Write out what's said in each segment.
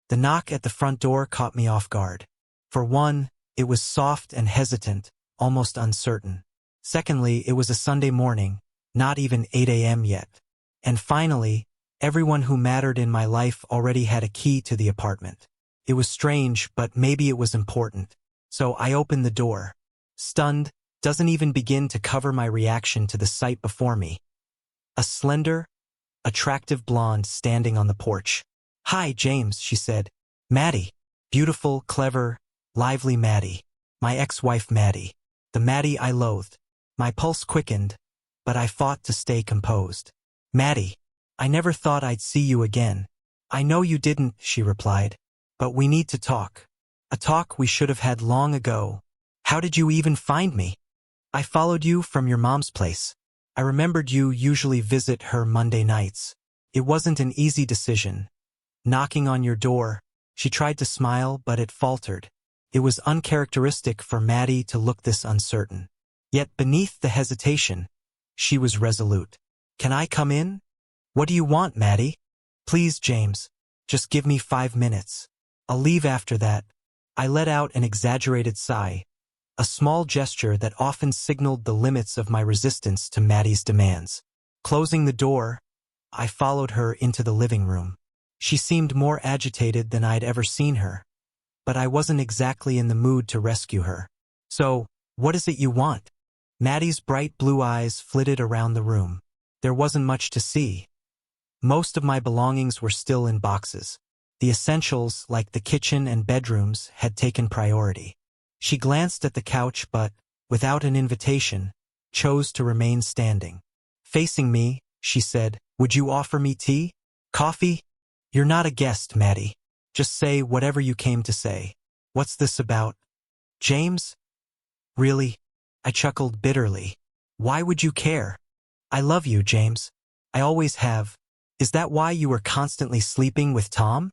The knock at the front door caught me off guard. For one, it was soft and hesitant, almost uncertain. Secondly, it was a Sunday morning, not even 8 a.m. yet. And finally, everyone who mattered in my life already had a key to the apartment. It was strange, but maybe it was important. So I opened the door. Stunned, doesn't even begin to cover my reaction to the sight before me. A slender, attractive blonde standing on the porch. "Hi, James," she said. "Maddie." Beautiful, clever, lively Maddie. My ex-wife Maddie. The Maddie I loathed. My pulse quickened, but I fought to stay composed. "Maddie, I never thought I'd see you again." "I know you didn't," she replied. "But we need to talk. A talk we should have had long ago." "How did you even find me?" "I followed you from your mom's place. I remembered you usually visit her Monday nights. It wasn't an easy decision. Knocking on your door." She tried to smile, but it faltered. It was uncharacteristic for Maddie to look this uncertain. Yet beneath the hesitation, she was resolute. "Can I come in?" "What do you want, Maddie?" "Please, James. Just give me 5 minutes. I'll leave after that." I let out an exaggerated sigh, a small gesture that often signaled the limits of my resistance to Maddie's demands. Closing the door, I followed her into the living room. She seemed more agitated than I'd ever seen her, but I wasn't exactly in the mood to rescue her. "So, what is it you want?" Maddie's bright blue eyes flitted around the room. There wasn't much to see. Most of my belongings were still in boxes. The essentials, like the kitchen and bedrooms, had taken priority. She glanced at the couch but, without an invitation, chose to remain standing. Facing me, she said, "Would you offer me tea? Coffee?" "You're not a guest, Maddie. Just say whatever you came to say." "What's this about? James?" "Really?" I chuckled bitterly. "Why would you care? I love you, James. I always have. Is that why you were constantly sleeping with Tom?"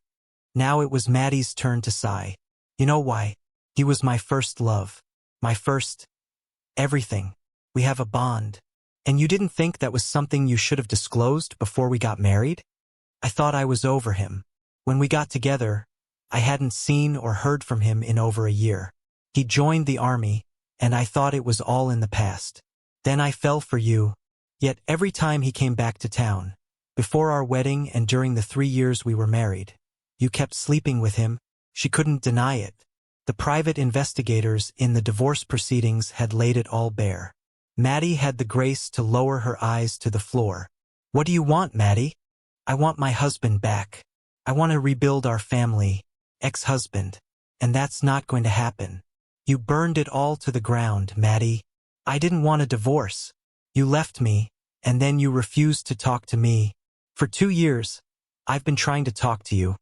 Now it was Maddie's turn to sigh. "You know why? He was my first love. My first everything. We have a bond. And you didn't think that was something you should have disclosed before we got married?" I thought I was over him. When we got together, I hadn't seen or heard from him in over a year. He joined the army, and I thought it was all in the past. Then I fell for you. Yet every time he came back to town, before our wedding and during the 3 years we were married, you kept sleeping with him. She couldn't deny it. The private investigators in the divorce proceedings had laid it all bare. Maddie had the grace to lower her eyes to the floor. "What do you want, Maddie?" "I want my husband back. I want to rebuild our family, ex-husband. And that's not going to happen. You burned it all to the ground, Maddie. I didn't want a divorce. You left me, and then you refused to talk to me. For 2 years, I've been trying to talk to you,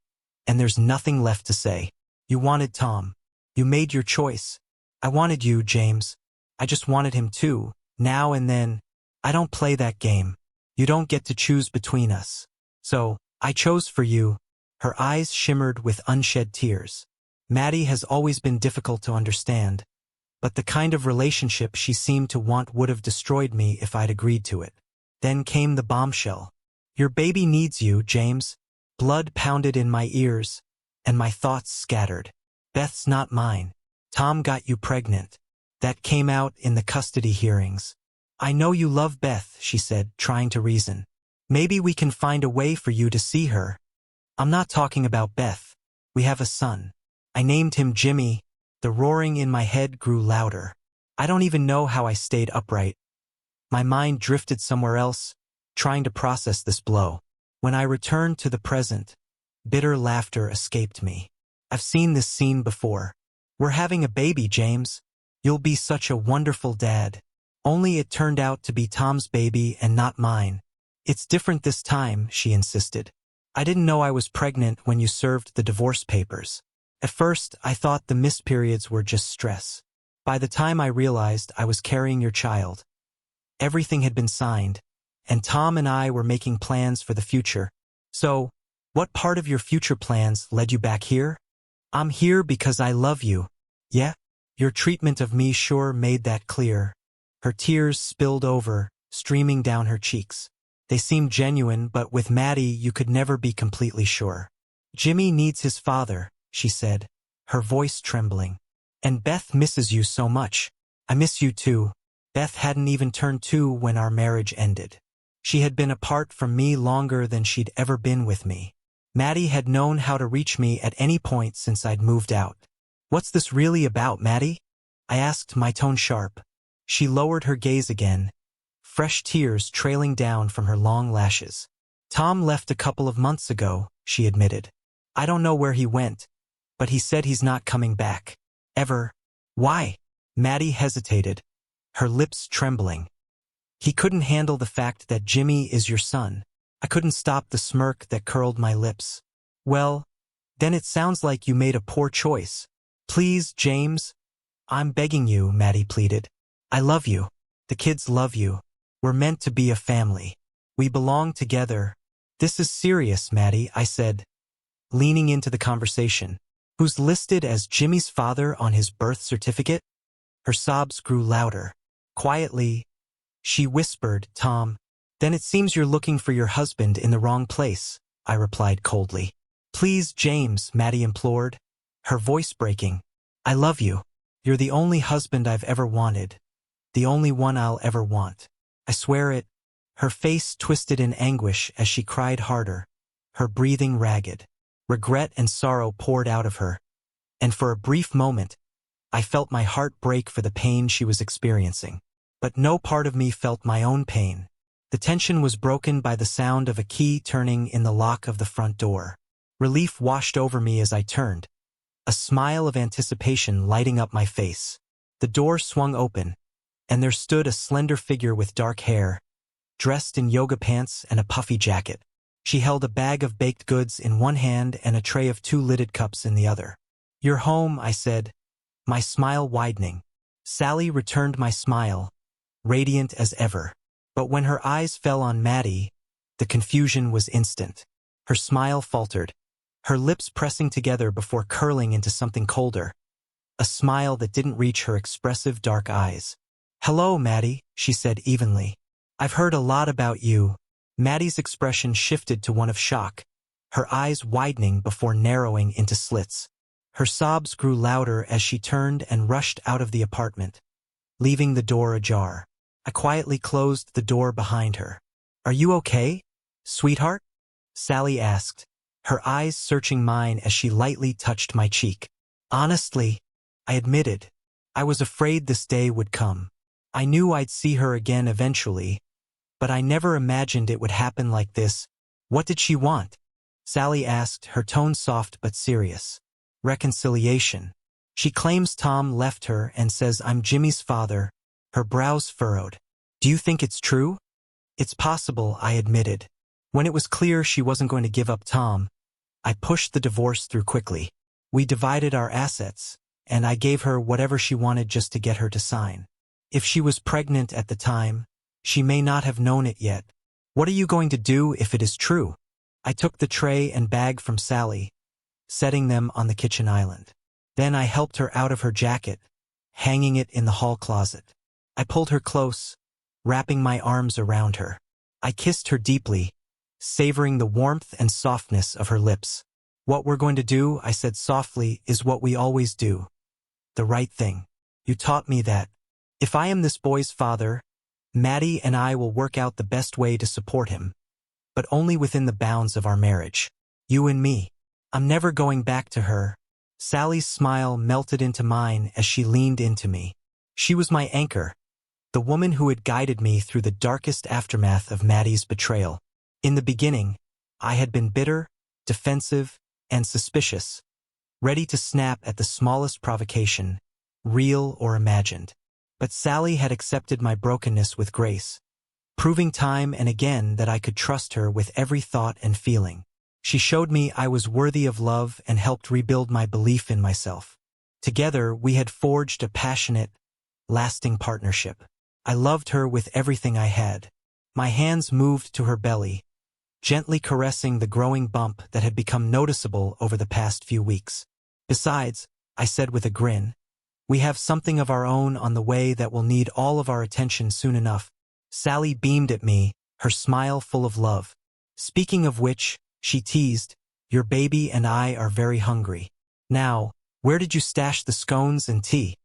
and there's nothing left to say. You wanted Tom. You made your choice. I wanted you, James. I just wanted him too, now and then. I don't play that game. You don't get to choose between us. So, I chose for you." Her eyes shimmered with unshed tears. Maddie has always been difficult to understand, but the kind of relationship she seemed to want would have destroyed me if I'd agreed to it. Then came the bombshell. "Your baby needs you, James." Blood pounded in my ears, and my thoughts scattered. "Beth's not mine. Tom got you pregnant. That came out in the custody hearings." "I know you love Beth," she said, trying to reason. "Maybe we can find a way for you to see her." "I'm not talking about Beth. We have a son. I named him Jimmy." The roaring in my head grew louder. I don't even know how I stayed upright. My mind drifted somewhere else, trying to process this blow. When I returned to the present, bitter laughter escaped me. "I've seen this scene before. We're having a baby, James. You'll be such a wonderful dad." Only it turned out to be Tom's baby and not mine. "It's different this time," she insisted. "I didn't know I was pregnant when you served the divorce papers. At first, I thought the missed periods were just stress. By the time I realized I was carrying your child, everything had been signed, and Tom and I were making plans for the future." "So, what part of your future plans led you back here?" "I'm here because I love you." "Yeah? Your treatment of me sure made that clear." Her tears spilled over, streaming down her cheeks. They seemed genuine, but with Maddie you could never be completely sure. Jimmy needs his father, she said, her voice trembling. And Beth misses you so much. I miss you too. Beth hadn't even turned 2 when our marriage ended. She had been apart from me longer than she'd ever been with me. Maddie had known how to reach me at any point since I'd moved out. What's this really about, Maddie? I asked, my tone sharp. She lowered her gaze again, fresh tears trailing down from her long lashes. Tom left a couple of months ago, she admitted. I don't know where he went, but he said he's not coming back. Ever. Why? Maddie hesitated, her lips trembling. He couldn't handle the fact that Jimmy is your son. I couldn't stop the smirk that curled my lips. Well, then it sounds like you made a poor choice. Please, James. I'm begging you, Maddie pleaded. I love you. The kids love you. We're meant to be a family. We belong together. This is serious, Maddie, I said, leaning into the conversation. Who's listed as Jimmy's father on his birth certificate? Her sobs grew louder. Quietly, she whispered, Tom. Then it seems you're looking for your husband in the wrong place, I replied coldly. Please, James, Maddie implored, her voice breaking. I love you. You're the only husband I've ever wanted. The only one I'll ever want. I swear it. Her face twisted in anguish as she cried harder, her breathing ragged. Regret and sorrow poured out of her, and for a brief moment, I felt my heart break for the pain she was experiencing. But no part of me felt my own pain. The tension was broken by the sound of a key turning in the lock of the front door. Relief washed over me as I turned, a smile of anticipation lighting up my face. The door swung open, and there stood a slender figure with dark hair, dressed in yoga pants and a puffy jacket. She held a bag of baked goods in one hand and a tray of 2 lidded cups in the other. You're home, I said, my smile widening. Sally returned my smile, radiant as ever. But when her eyes fell on Maddie, the confusion was instant. Her smile faltered, her lips pressing together before curling into something colder. A smile that didn't reach her expressive dark eyes. Hello, Maddie, she said evenly. I've heard a lot about you. Maddie's expression shifted to one of shock, her eyes widening before narrowing into slits. Her sobs grew louder as she turned and rushed out of the apartment, leaving the door ajar. I quietly closed the door behind her. Are you okay, sweetheart? Sally asked, her eyes searching mine as she lightly touched my cheek. Honestly, I admitted, I was afraid this day would come. I knew I'd see her again eventually, but I never imagined it would happen like this. What did she want? Sally asked, her tone soft but serious. Reconciliation. She claims Tom left her and says I'm Jimmy's father, her brows furrowed. Do you think it's true? It's possible, I admitted. When it was clear she wasn't going to give up Tom, I pushed the divorce through quickly. We divided our assets, and I gave her whatever she wanted just to get her to sign. If she was pregnant at the time, she may not have known it yet. What are you going to do if it is true? I took the tray and bag from Sally, setting them on the kitchen island. Then I helped her out of her jacket, hanging it in the hall closet. I pulled her close, wrapping my arms around her. I kissed her deeply, savoring the warmth and softness of her lips. What we're going to do, I said softly, is what we always do. The right thing. You taught me that. If I am this boy's father, Maddie and I will work out the best way to support him, but only within the bounds of our marriage. You and me. I'm never going back to her. Sally's smile melted into mine as she leaned into me. She was my anchor, the woman who had guided me through the darkest aftermath of Maddie's betrayal. In the beginning, I had been bitter, defensive, and suspicious, ready to snap at the smallest provocation, real or imagined. But Sally had accepted my brokenness with grace, proving time and again that I could trust her with every thought and feeling. She showed me I was worthy of love and helped rebuild my belief in myself. Together, we had forged a passionate, lasting partnership. I loved her with everything I had. My hands moved to her belly, gently caressing the growing bump that had become noticeable over the past few weeks. Besides, I said with a grin, we have something of our own on the way that will need all of our attention soon enough. Sally beamed at me, her smile full of love. Speaking of which, she teased, Your baby and I are very hungry. Now, where did you stash the scones and tea?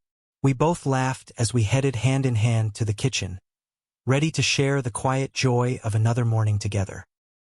We both laughed as we headed hand in hand to the kitchen, ready to share the quiet joy of another morning together.